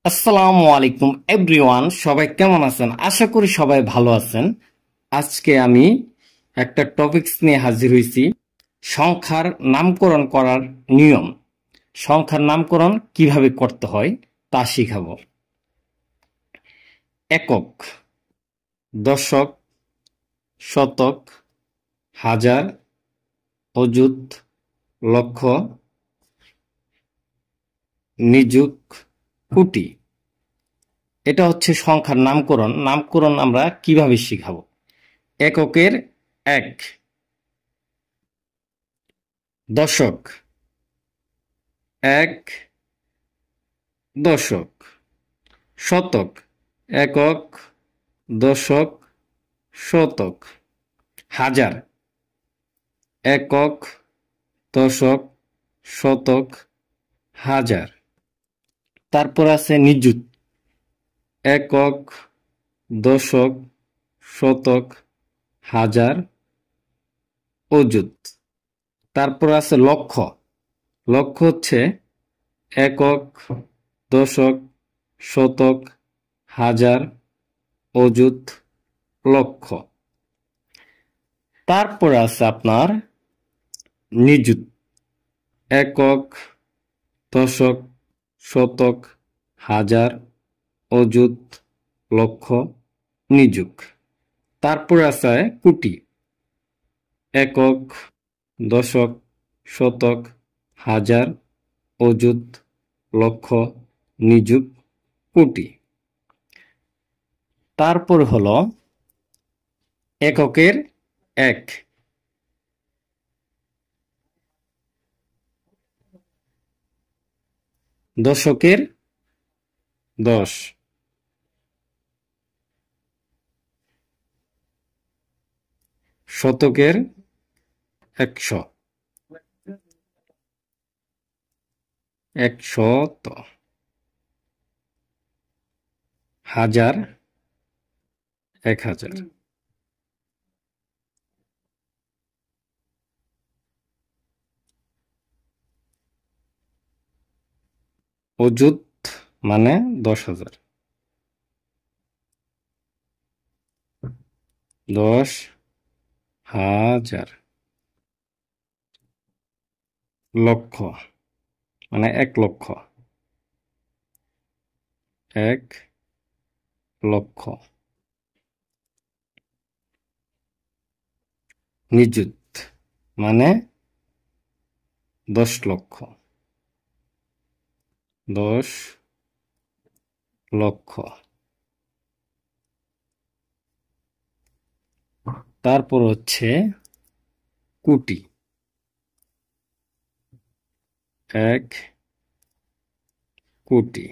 আসসালামু আলাইকুম এভরিওয়ান, সবাই কেমন আছেন? আশা করি সবাই ভালো আছেন। আজকে আমি একটা টপিকস নিয়ে হাজির হয়েছি, সংখ্যার নামকরণ করার নিয়ম। সংখ্যার নামকরণ কিভাবে করতে হয় তা শিখাবো। একক, দশক, শতক, হাজার, অযুত, লক্ষ, নিযুত, কোটি। এটা হচ্ছে সংখ্যার নামকরণ। নামকরণ আমরা কিভাবে শিখাবো। এককের এক, দশক, এক দশক, শতক, একক, দশক, শতক, হাজার, একক, দশক, শতক, হাজার। তারপর আছে নিযুত, একক, দশক, শতক, হাজার, অযুত। তারপর আছে লক্ষ। লক্ষ হচ্ছে একক, দশক, শতক, হাজার, অযুত, লক্ষ। তারপর আছে আপনার নিযুত, একক, দশক, শতক, হাজার, অযুত, লক্ষ, নিযুত। তারপর আছে কোটি, একক, দশক, শতক, হাজার, অযুত, লক্ষ, নিযুত, কোটি। তারপর হলো এককের এক, দশকের 10, শতকের 100, একশত, হাজার 1000, অযুত মানে 10,000, 10,000, লক্ষ মানে 1,00,000, 1,00,000, নিযুত মানে 10,00,000, 10,00,000। তারপর হচ্ছে কোটি, 1,00,00,000,